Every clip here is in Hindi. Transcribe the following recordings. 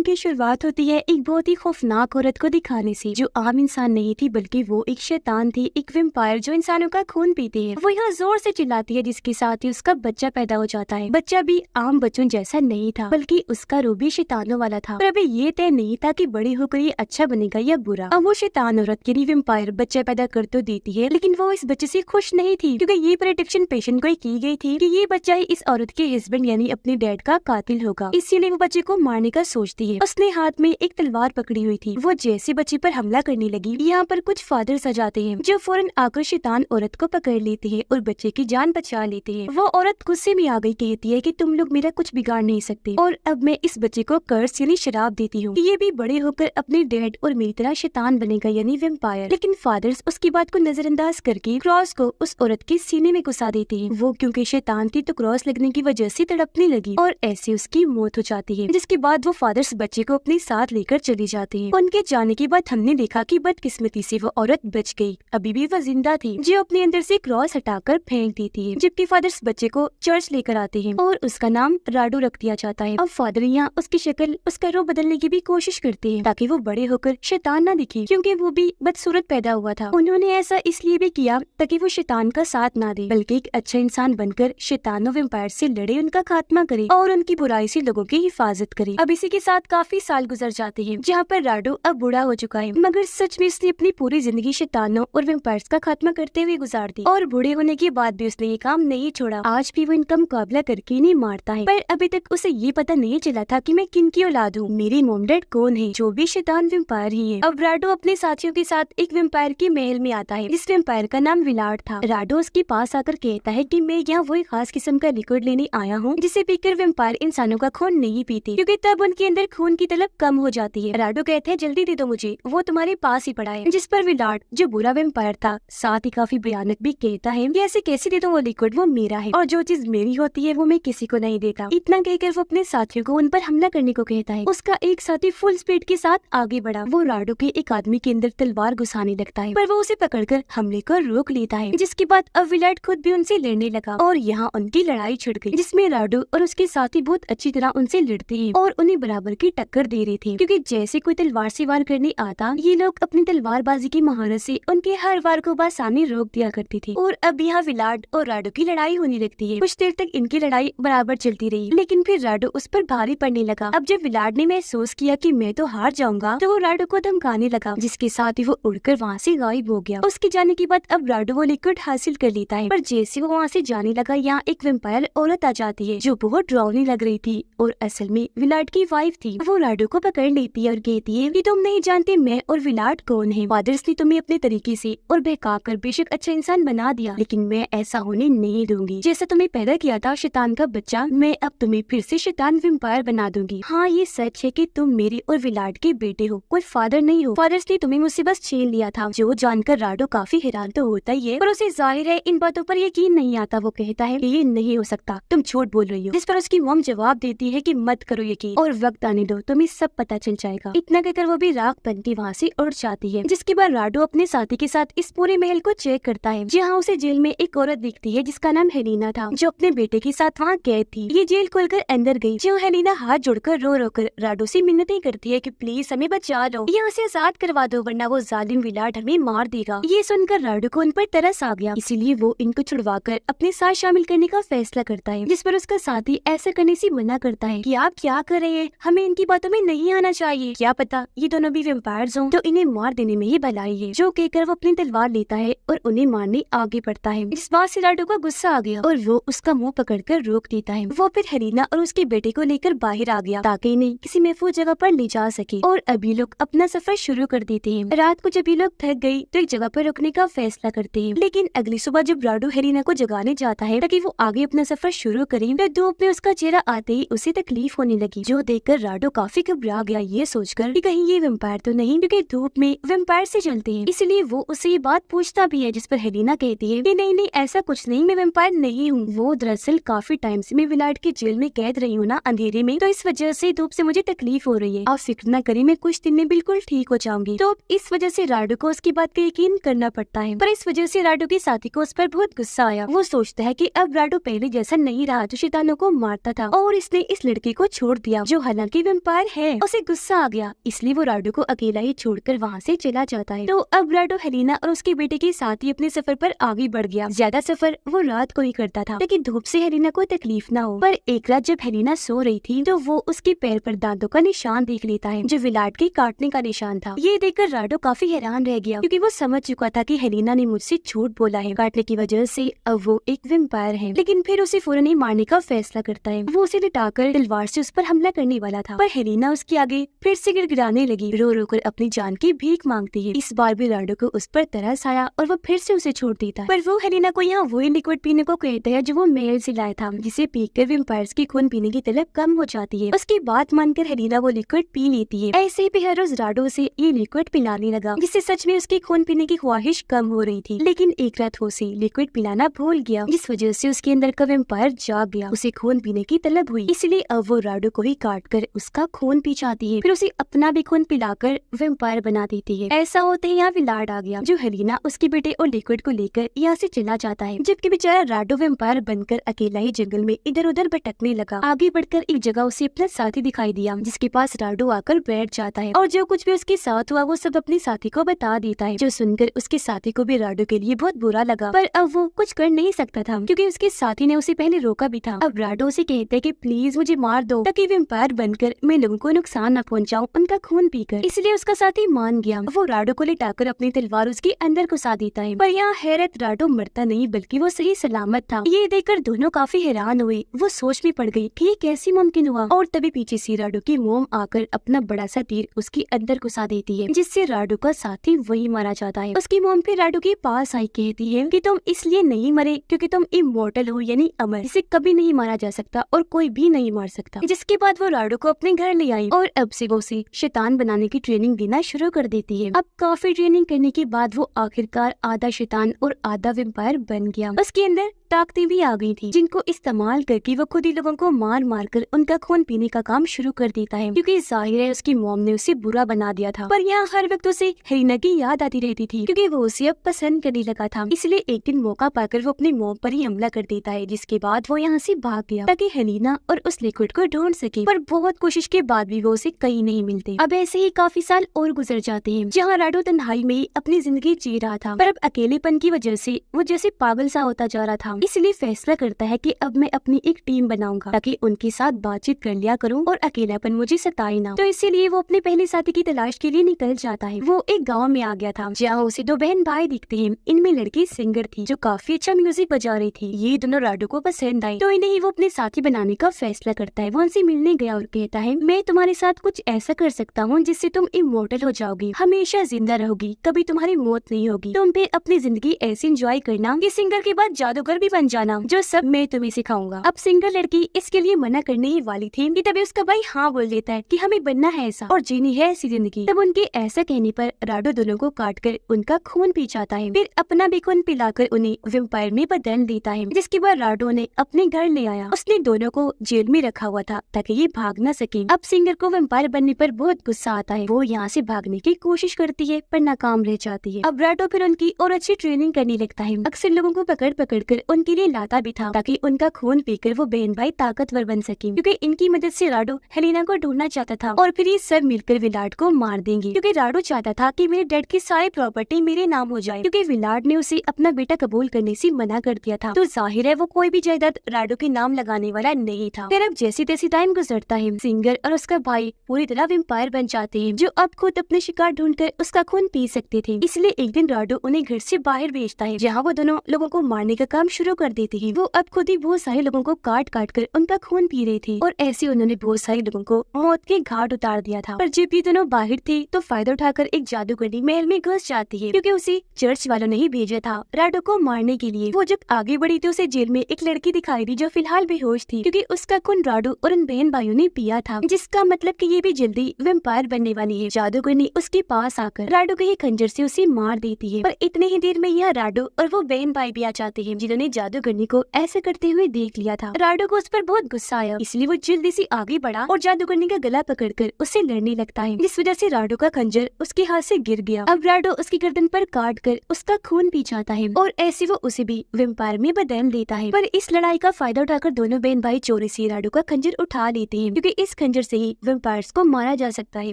फिल्म की शुरुआत होती है एक बहुत ही खौफनाक औरत को दिखाने से, जो आम इंसान नहीं थी बल्कि वो एक शैतान थी, एक वैम्पायर जो इंसानों का खून पीती है। वो यहाँ जोर से चिल्लाती है, जिसके साथ ही उसका बच्चा पैदा हो जाता है। बच्चा भी आम बच्चों जैसा नहीं था, बल्कि उसका रूप भी शैतानों वाला था। पर अभी ये तय नहीं था कि बड़ी होकर ये अच्छा बनेगा या बुरा। अब वो शैतान औरत के लिए वैम्पायर बच्चा पैदा कर तो देती है, लेकिन वो इस बच्चे से खुश नहीं थी, क्योंकि ये प्रेडिक्शन पेशेंट को की गई थी कि ये बच्चा ही इस औरत के हस्बैंड यानी अपने डैड का कातिल होगा। इसीलिए वो बच्चे को मारने का सोचती है। उसने हाथ में एक तलवार पकड़ी हुई थी। वो जैसे बच्चे पर हमला करने लगी, यहाँ पर कुछ फादर्स आ जाते हैं, जो फौरन आकर शैतान औरत को पकड़ लेते हैं और बच्चे की जान बचा लेते हैं। वो औरत गुस्से में आ गई, कहती है कि तुम लोग मेरा कुछ बिगाड़ नहीं सकते, और अब मैं इस बच्चे को कर्स यानी शराब देती हूँ कि ये भी बड़े होकर अपने डैड और मेरी तरह शैतान बनेगा यानी वैम्पायर। लेकिन फादर्स उसकी बात को नजरअंदाज करके क्रॉस को उस औरत के सीने में घुसा देते हैं। वो क्योंकि शैतान थी तो क्रॉस लगने की वजह से तड़पने लगी और ऐसे उसकी मौत हो जाती है। जिसके बाद वो फादर्स बच्चे को अपने साथ लेकर चली जाते हैं। उनके जाने के बाद हमने देखा कि बदकिस्मती से वो औरत बच गई। अभी भी वो जिंदा थी, जो अपने अंदर से क्रॉस हटाकर फेंक देती है। जबकि फादर्स बच्चे को चर्च लेकर आते हैं और उसका नाम राडू रख दिया जाता है। अब फादर यहाँ उसकी शक्ल, उसका रूप बदलने की भी कोशिश करते हैं ताकि वो बड़े होकर शैतान न दिखे, क्योंकि वो भी बदसूरत पैदा हुआ था। उन्होंने ऐसा इसलिए भी किया ताकि वो शैतान का साथ ना दे, बल्कि एक अच्छा इंसान बनकर शैतानों वैम्पायर से लड़े, उनका खात्मा करे और उनकी बुराई से लोगों की हिफाजत करे। अब इसी के साथ काफी साल गुजर जाते हैं, जहाँ पर राडू अब बूढ़ा हो चुका है, मगर सच में उसने अपनी पूरी जिंदगी शैतानों और वैम्पायर्स का खात्मा करते हुए गुजार दी। और बूढ़े होने के बाद भी उसने ये काम नहीं छोड़ा। आज भी वो इनका मुकाबला करके नहीं मारता है, पर अभी तक उसे ये पता नहीं चला था कि मैं किन की औलाद हूँ, मेरे मॉम डैड कौन है, जो भी शैतान वैम्पायर ही है। अब राडू अपने साथियों के साथ एक वैम्पायर के महल में आता है, जिस वैम्पायर का नाम विलाट था। राडू उसके पास आकर कहता है कि मैं यहाँ वही खास किस्म का लिक्विड लेने आया हूँ, जिसे पीकर वैम्पायर इंसानों का खून नहीं पीते, क्योंकि तब उनके अंदर खून की तलब कम हो जाती है। राडू कहते हैं जल्दी दे दो मुझे, वो तुम्हारे पास ही पड़ा है। जिस पर विलाट, जो बुरा वैम्पायर था, साथ ही काफी भयानक भी कहता है कि ऐसे कैसे दे दो वो लिक्विड, वो मेरा है और जो चीज मेरी होती है वो मैं किसी को नहीं देता। इतना कहकर वो अपने साथियों को उन पर हमला करने को कहता है। उसका एक साथी फुल स्पीड के साथ आगे बढ़ा। वो राडू के एक आदमी के अंदर तलवार घुसाने लगता है, पर वो उसे पकड़कर हमले को रोक लेता है। जिसके बाद अब विलाट खुद भी उनसे लड़ने लगा और यहाँ उनकी लड़ाई छिड़ गई, जिसमें राडू और उसके साथी बहुत अच्छी तरह उनसे लड़ते हैं और उन्हें बराबर की टक्कर दे रहे थे, क्योंकि जैसे कोई तलवार से वार करने आता, ये लोग अपनी तलवारबाजी की महारत से उनके हर वार को बआसानी रोक दिया करती थी। और अब यहाँ विलाट और राडू की लड़ाई होने लगती है। कुछ देर तक इनकी लड़ाई बराबर चलती रही, लेकिन फिर राडू उस पर भारी पड़ने लगा। अब जब विलाट ने महसूस किया कि मैं तो हार जाऊंगा, तो वो राडू को धमकाने लगा, जिसके साथ ही वो उड़कर वहाँ से गायब हो गया। उसके जाने के बाद अब राडू वो लिक्विड हासिल कर लेता है, पर जैसे वो वहाँ से जाने लगा, यहाँ एक वैम्पायर औरत आ जाती है, जो बहुत डरावनी लग रही थी और असल में विलाट की वाइफ थी। वो राडू को पकड़ लेती है और कहती है कि तुम नहीं जानते मैं और विलाट कौन है। फादर्स ने तुम्हें अपने तरीके से और बहका कर बेशक अच्छा इंसान बना दिया, लेकिन मैं ऐसा होने नहीं दूंगी। जैसा तुम्हें पैदा किया था शैतान का बच्चा, मैं अब तुम्हें फिर से शैतान वैम्पायर बना दूंगी। हाँ, ये सच है कि तुम मेरे और विलाट के बेटे हो, कोई फादर नहीं हो। फादर्स ने तुम्हें मुझसे बस छीन लिया था। जो जानकर राडू काफी हैरान तो होता ही है, पर उसे जाहिर है इन बातों पर यकीन नहीं आता। वो कहता है कि ये नहीं हो सकता, तुम झूठ बोल रही हो। जिस पर उसकी मॉम जवाब देती है कि मत करो यकीन और वक्त आने दो, तुम्हें सब पता चल जाएगा। इतना कहकर वो भी राख बनती वहाँ से उड़ जाती है। जिसके बाद राडू अपने साथी के साथ इस पूरे महल को चेक करता है, जहाँ उसे जेल में एक औरत दिखती है जिसका नाम हेलिना था, जो अपने बेटे के साथ वहाँ कैद थी। ये जेल खोलकर अंदर गई, जो हेलिना हाथ जोड़कर रो रो कर राडू से मिन्नतें करती है कि प्लीज हमें बचा लो, यहाँ से आजाद करवा दो, वरना वो जालिम विलाट हमें मार देगा। ये सुनकर राडू को उन पर तरस आ गया, इसीलिए वो इनको छुड़वाकर अपने साथ शामिल करने का फैसला करता है। जिस पर उसका साथी ऐसा करने से मना करता है कि आप क्या कर रहे हैं, हमें इनकी बातों में नहीं आना चाहिए, क्या पता ये दोनों भी वैम्पायर्स हों, तो इन्हें मार देने में ही भलाई है। जो कहकर वो अपनी तलवार लेता है और उन्हें मारने आगे बढ़ता है। इस बात से राडू को गुस्सा आ गया और वो उसका मुंह पकड़कर रोक देता है। वो फिर हेलिना और उसके बेटे को लेकर बाहर आ गया ताकि इन्हें किसी महफूज जगह पर ले जा सके, और अभी लोग अपना सफर शुरू कर देते हैं। रात को जब ये लोग थक गए तो एक जगह पर रुकने का फैसला करते हैं, लेकिन अगली सुबह जब राडू हेलिना को जगाने जाता है ताकि वो आगे अपना सफर शुरू करे, तो धूप में उसका चेहरा आते ही उसे तकलीफ होने लगी, जो देखकर राडू काफी घबरा गया, ये सोचकर कि कहीं ये वैम्पायर तो नहीं, क्योंकि धूप में वैम्पायर से जलते हैं। इसलिए वो उससे ये बात पूछता भी है, जिस पर हेलिना कहती है कि नहीं नहीं ऐसा कुछ नहीं, मैं वैम्पायर नहीं हूँ। वो दरअसल काफी टाइम से मैं विलाट के जेल में कैद रही हूँ ना, अंधेरे में, तो इस वजह से धूप से मुझे तकलीफ हो रही है। आप फिक्र न करें, मैं कुछ दिन में बिल्कुल ठीक हो जाऊंगी। तो इस वजह से राडू को उसकी बात का यकीन करना पड़ता है, पर इस वजह से राडू के साथी को उस पर बहुत गुस्सा आया। वो सोचता है कि अब राडू पहले जैसा नहीं रहा, जो शैतानों को मारता था, और इसने इस लड़के को छोड़ दिया, जो हालांकि वेम्पायर है। उसे गुस्सा आ गया, इसलिए वो राडो को अकेला ही छोड़कर वहाँ से चला जाता है। तो अब राडो हेलिना और उसके बेटे के साथ ही अपने सफर पर आगे बढ़ गया। ज्यादा सफर वो रात को ही करता था ताकि धूप से हेलिना को तकलीफ न हो। पर एक रात जब हेलिना सो रही थी तो वो उसके पैर पर दांतों का निशान देख लेता है, जो विलाट के काटने का निशान था। ये देखकर राडो काफी हैरान रह गया, क्योंकि वो समझ चुका था कि हेलिना ने मुझसे झूठ बोला है। काटने की वजह से अब वो एक वेम्पायर है। लेकिन फिर उसे फौरन ही मारने का फैसला करता है। वो उसे लिटाकर तलवार से उस पर हमला करने वाला था, पर हेलिना उसके आगे फिर से गिड़गिड़ाने लगी, रो रो कर अपनी जान की भीख मांगती है। इस बार भी राडो को उस पर तरस आया और वो फिर से उसे छोड़ देता है। पर वो हेलिना को यहाँ वही लिक्विड पीने को कहता है जो वो महल से लाया था, जिसे पीकर वेम्पायर्स की खून पीने की तलब कम हो जाती है। उसकी बात मानकर हेलिना वो लिक्विड पी लेती है। ऐसे ही हर रोज राडो से ये लिक्विड पिलाने लगा, जिससे सच में उसकी खून पीने की ख्वाहिश कम हो रही थी। लेकिन एक रात वो उसे लिक्विड पिलाना भूल गया, जिस वजह से उसके अंदर का वेम्पायर जाग गया। उसे खून पीने की तलब हुई, इसलिए अब वो राडो को ही काट कर उसका खून पी जाती है। फिर उसे अपना भी खून पिलाकर वेम्पायर बना देती है। ऐसा होते ही यहाँ विलाट आ गया, जो हेलिना उसके बेटे और लिक्विड को लेकर यहाँ से चला जाता है। जबकि बेचारा राडो वेम्पायर बनकर अकेला ही जंगल में इधर उधर भटकने लगा। आगे बढ़कर एक जगह उसे अपना साथी दिखाई दिया, जिसके पास राडो आकर बैठ जाता है और जो कुछ भी उसके साथ हुआ वो सब अपने साथी को बता देता है। जो सुनकर उसके साथी को भी राडो के लिए बहुत बुरा लगा, पर अब वो कुछ कर नहीं सकता था, क्योंकि उसके साथी ने उसे पहले रोका भी था। अब राडो उसे कहते हैं कि प्लीज मुझे मार दो, ताकि वेम्पायर बनकर मैं लोगों को नुकसान न पहुंचाऊं उनका खून पीकर। इसलिए उसका साथी मान गया। वो राडो को लिटाकर अपनी तलवार उसके अंदर घुसा देता है। पर यहाँ हैरत, राडो मरता नहीं बल्कि वो सही सलामत था। ये देखकर दोनों काफी हैरान हुए। वो सोच में पड़ गई कि ये कैसे मुमकिन हुआ। और तभी पीछे से राडो की मोम आकर अपना बड़ा सा तीर उसके अंदर घुसा देती है, जिससे राडो का साथी वही मारा जाता है। उसकी मोम फिर राडो के पास आई, कहती है कि तुम इसलिए नहीं मरे क्योंकि तुम इमोर्टल हो, यानी अमर, इसे कभी नहीं मारा जा सकता और कोई भी नहीं मार सकता। जिसके बाद वो राडो को अपने घर ले आई और अब से वो उसे शैतान बनाने की ट्रेनिंग देना शुरू कर देती है। अब काफी ट्रेनिंग करने के बाद वो आखिरकार आधा शैतान और आधा वेम्पायर बन गया। उसके अंदर ताकतें भी आ गई थी, जिनको इस्तेमाल करके वो खुद ही लोगों को मार मार कर उनका खून पीने का काम शुरू कर देता है, क्योंकि जाहिर है उसकी मॉम ने उसे बुरा बना दिया था। पर यहाँ हर वक्त उसे हेलिना की याद आती रहती थी, क्योंकि वो उसे अब पसंद करने लगा था। इसलिए एक दिन मौका पाकर वो अपनी मॉम पर ही हमला कर देता है, जिसके बाद वो यहाँ से भाग गया ताकि हेलिना और उस लिक्विड को ढूंढ सके। पर बहुत कोशिश के बाद भी वो उसे कहीं नहीं मिलते। अब ऐसे ही काफी साल और गुजर जाते हैं, जहाँ राडो तन्हाई में ही अपनी जिंदगी जी रहा था। पर अब अकेलेपन की वजह से वो जैसे पागल सा होता जा रहा था। इसलिए फैसला करता है कि अब मैं अपनी एक टीम बनाऊंगा, ताकि उनके साथ बातचीत कर लिया करूं और अकेलापन मुझे सताए ना। तो इसीलिए वो अपने पहले साथी की तलाश के लिए निकल जाता है। वो एक गांव में आ गया था, जहाँ उसे दो बहन भाई दिखते हैं। इनमें लड़की सिंगर थी, जो काफी अच्छा म्यूजिक बजा रही थी। ये दोनों राडो को पसंद आई, तो इन्हें ही वो अपने साथी बनाने का फैसला करता है। वो उनसे मिलने गया और कहता है, मैं तुम्हारे साथ कुछ ऐसा कर सकता हूँ जिससे तुम इमोर्टल हो जाओगी, हमेशा जिंदा रहोगी, कभी तुम्हारी मौत नहीं होगी। तुम फिर अपनी जिंदगी ऐसे एंजॉय करना कि सिंगर के बाद जादूगर भी बन जाना, जो सब मैं तुम्हें सिखाऊंगा। अब सिंगर लड़की इसके लिए मना करने ही वाली थी कि तभी उसका भाई हाँ बोल देता है कि हमें बनना है ऐसा और जीनी है ऐसी जिंदगी। तब उनके ऐसा कहने पर राडो दोनों को काटकर उनका खून पी जाता है, फिर अपना भी खून पिलाकर उन्हें वेम्पायर में बदल देता है। जिसके बाद राडो ने अपने घर ले आया। उसने दोनों को जेल में रखा हुआ था ताकि ये भाग न सके। अब सिंगर को वेम्पायर बनने पर बहुत गुस्सा आता है। वो यहाँ से भागने की कोशिश करती है पर नाकाम रह जाती है। अब राडो फिर उनकी और अच्छी ट्रेनिंग करने लगता है। अक्सर लोगों को पकड़ पकड़ कर उनके लिए लाता भी था, ताकि उनका खून पीकर वो बहन भाई ताकतवर बन सके। क्योंकि इनकी मदद से राडो हेलिना को ढूंढना चाहता था और फिर ये सब मिलकर विलाट को मार देंगे, क्योंकि राडो चाहता था कि मेरे डैड की सारी प्रॉपर्टी मेरे नाम हो जाए, क्योंकि विलाट ने उसे अपना बेटा कबूल करने से मना कर दिया था। तो जाहिर है वो कोई भी जायदाद राडो के नाम लगाने वाला नहीं था। फिर अब जैसे तैसे टाइम गुजरता है, सिंगर और उसका भाई पूरी तरह वेम्पायर बन जाते हैं, जो अब खुद अपने शिकार ढूंढकर उसका खून पी सकते थे। इसलिए एक दिन राडो उन्हें घर से बाहर भेजता है, जहाँ वो दोनों लोगों को मारने का काम शुरू कर देते हैं। वो अब खुद ही बहुत सारे लोगों को काट काट कर उनका खून पी रहे थे और ऐसे उन्होंने बहुत सारे लोगों को मौत के घाट उतार दिया था। पर जब ये दोनों बाहर थे तो फायदा उठाकर एक जादूगरनी महल में घुस जाती है, क्योंकि उसे चर्च वालों ने ही भेजा था राडो को मारने के लिए। वो जब आगे बढ़ी तो उसे जेल में एक लड़की दिखाई दी, जो फिलहाल बेहोश थी, क्योंकि उसका खून राडो और उन बहन भाइयों ने पिया था, जिसका मतलब कि ये भी जल्दी वेम्पायर बनने वाली है। जादूगरनी उसके पास आकर राडो के ही खंजर से उसे मार देती है। पर इतने ही देर में यह राडो और वो बहन भाई भी आ जाते हैं, जिन्होंने जादूगरनी को ऐसे करते हुए देख लिया था। राडो को उस पर बहुत गुस्सा आया, इसलिए वो जल्दी से आगे बढ़ा और जादूगरनी का गला पकड़कर उससे लड़ने लगता है, जिस वजह से राडो का खंजर उसके हाथ से गिर गया। अब राडो उसकी गर्दन पर काट कर उसका खून पी जाता है और ऐसे वो उसे भी वेम्पायर में बदल देता है। पर इस लड़ाई का फायदा उठाकर दोनों बहन भाई चोरी से राडो का खंजर उठा लेते हैं, क्योंकि इस खंजर से ही वेम्पायर्स को मारा जा सकता है।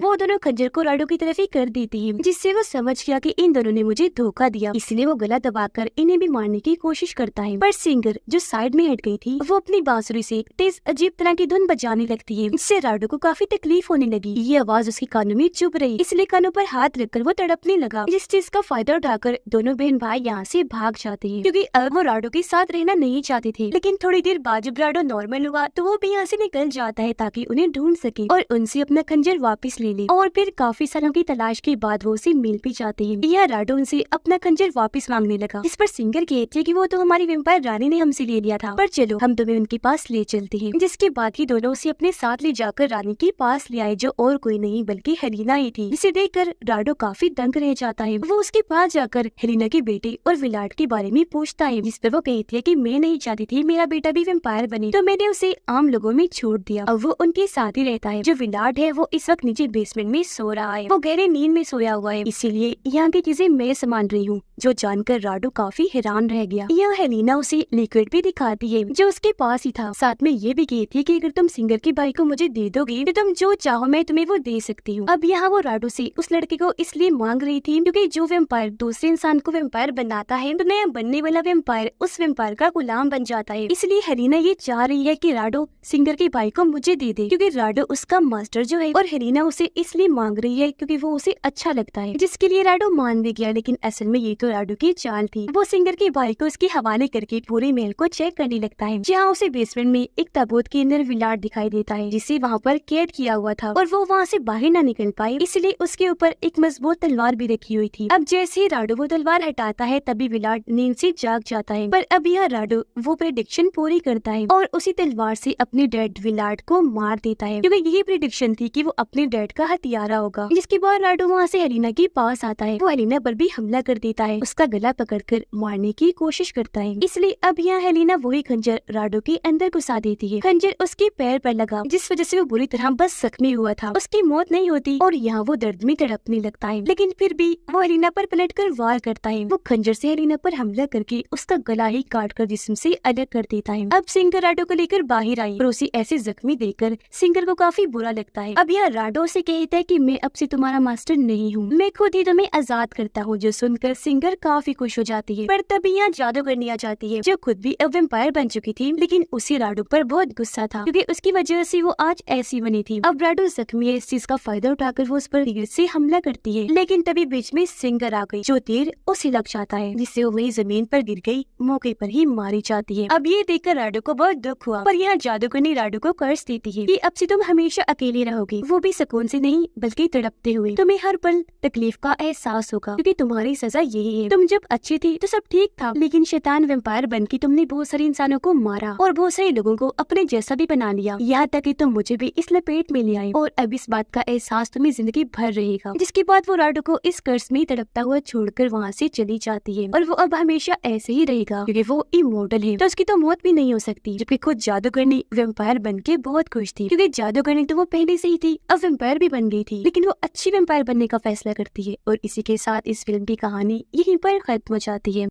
वो दोनों खंजर को राडो की तरफ ही कर देती है, जिससे वो समझ गया कि इन दोनों ने मुझे धोखा दिया, इसलिए वो गला दबाकर इन्हें भी मारने की कोशिश करता है। पर सिंगर जो साइड में हट गई थी, वो अपनी बांसुरी से तेज अजीब तरह की धुन बजाने लगती है, जिससे राडो को काफी तकलीफ होने लगी। ये आवाज उसके कानों में चुभ रही, इसलिए कानों पर हाथ रखकर वो तड़पने लगा। जिस चीज का फायदा उठाकर दोनों बहन भाई यहाँ से भाग जाते हैं, क्योंकि अब वो राडो के साथ रहना नहीं चाहते थे। लेकिन थोड़ी देर बाद जब राडो नॉर्मल हुआ तो वो भी यहाँ से निकल जाता है ताकि उन्हें ढूंढ सके और उनसे अपना खंजर वापस ले ले। और फिर काफी सालों की तलाश के बाद वो उसे मिल भी जाते हैं। यह राडो उनसे अपना खंजर वापस मांगने लगा, जिस पर सिंगर कहती है कि वो तो हमारी वेम्पायर रानी ने हमसे ले लिया था, पर चलो हम तुम्हें उनके पास ले चलते हैं। जिसके बाद ही दोनों उसे अपने साथ ले जाकर रानी के पास ले आए, जो और कोई नहीं बल्कि हेलिना ही थी। जिसे देखकर राडो काफी दंग रह जाता है। वो उसके पास जाकर हेलिना के बेटे और विलाट के बारे में पूछता है, जिस पर वो कहती है कि मैं नहीं चाहती थी मेरा बेटा भी वेम्पायर बने, तो मैंने उसे आम लोगों में छोड़ दिया। अब वो उनके साथ ही रहता है। जो विलाट है वो इस वक्त नीचे बेसमेंट में सो रहा है, वो गहरे नींद में सोया हुआ है, इसीलिए यहाँ की चीजें मैं संभाल रही हूँ, जो जानकर राडो काफी हैरान रह गया। यह हेलिना उसे लिक्विड भी दिखाती है जो उसके पास ही था। साथ में ये भी कहती है कि अगर तुम सिंगर के भाई को मुझे दे दोगे तो तुम जो चाहो मैं तुम्हें वो दे सकती हूँ। अब यहाँ वो राडो से उस लड़के को इसलिए मांग रही थी क्योंकि जो वेम्पायर दूसरे इंसान को वेम्पायर बनाता है तो नया बनने वाला वेम्पायर उस वेम्पायर का गुलाम बन जाता है। इसलिए हेलिना ये चाह रही है कि राडो सिंगर के भाई को मुझे दे दे, क्योंकि राडो उसका मास्टर जो है, और हेलिना उसे इसलिए मांग रही है क्योंकि वो उसे अच्छा लगता है, जिसके लिए राडो मान भी गया। लेकिन असल में ये तो राडो की चाल थी। वो सिंगर के भाई को उसके हवाले करके पूरे महल को चेक करने लगता है, जहाँ उसे बेसमेंट में एक ताबूत के अंदर विलाट दिखाई देता है, जिसे वहाँ पर कैद किया हुआ था और वो वहाँ से बाहर न निकल पाए, इसलिए उसके ऊपर एक मजबूत तलवार भी रखी हुई थी। अब जैसे ही राडो वो तलवार हटाता है तभी विलाट नींद से जाग जाता है। पर अब यह राडो वो प्रेडिक्शन पूरी करता है और उसी तलवार से अपने डैड विलाट को मार देता है, क्योंकि यही प्रेडिक्शन थी कि वो अपने डैड का हथियारा होगा। जिसके बाद राडो वहाँ से हेलिना के पास आता है। वो हेलिना पर भी हमला कर देता है, उसका गला पकड़कर मारने की कोशिश करता है। इसलिए अब यहाँ हेलिना वही खंजर राडो के अंदर घुसा देती है। खंजर उसके पैर पर लगा, जिस वजह से वो बुरी तरह बस जख्मी हुआ था। उसकी मौत नहीं होती और यहाँ वो दर्द में तड़पने लगता है, लेकिन फिर भी वो हेलिना पर पलटकर वार करता है। वो खंजर से हेलिना पर हमला करके उसका गला ही काट कर जिस्म से अलग कर देता है। अब सिंगर राडो को लेकर बाहर आई और उसे ऐसे जख्मी देखकर सिंगर को काफी बुरा लगता है। अब यह राडो से कहता है कि मैं अब से तुम्हारा मास्टर नहीं हूँ, मैं खुद ही तुम्हें आजाद करता हूँ, जो सुनकर सिंगर काफी खुश हो जाती है। पर तभी यहाँ जादूगरनी आ जाती है, जो खुद भी अब वेम्पायर बन चुकी थी, लेकिन उसी राडो पर बहुत गुस्सा था क्योंकि उसकी वजह से वो आज ऐसी बनी थी। अब राडो जख्मी है, इस चीज का फायदा उठाकर वो उस पर तीर से हमला करती है, लेकिन तभी बीच में सिंगर आ गई, जो तीर उसे लग जाता है, जिससे वो वही जमीन पर गिर गई, मौके पर ही मारी जाती है। अब ये देखकर राडो को बहुत दुख हुआ, पर यहाँ जादूगरनी राडो को कर्ज देती है कि अब से तुम हमेशा अकेले रहोगे, वो भी सुकून से नहीं बल्कि तड़पते हुए। तुम्हें हर पल तकलीफ का एहसास होगा, क्योंकि तुम्हारी सजा यही है। तुम जब अच्छी थी तो सब ठीक था, लेकिन शैतान वेम्पायर बनके तुमने बहुत सारे इंसानों को मारा और बहुत सारे लोगों को अपने जैसा भी बना लिया, यहाँ तक कि तुम मुझे भी इस लपेट में ले आए, और अब इस बात का एहसास तुम्हें जिंदगी भर रहेगा। जिसके बाद वो राडो को इस कर्ज में तड़पता हुआ छोड़कर वहाँ से चली जाती है, और वो अब हमेशा ऐसे ही रहेगा क्योंकि वो इमोर्टल है, तो उसकी तो मौत भी नहीं हो सकती। जबकि खुद जादूगरनी वेम्पायर बनके बहुत खुश थी, क्योंकि जादूगरनी तो वो पहले से ही थी, अब वेम्पायर भी बन गई थी, लेकिन वो अच्छी वेम्पायर बनने का फैसला करती है। और इसी के साथ इस फिल्म की कहानी यहीं पर खत्म हो जाती है।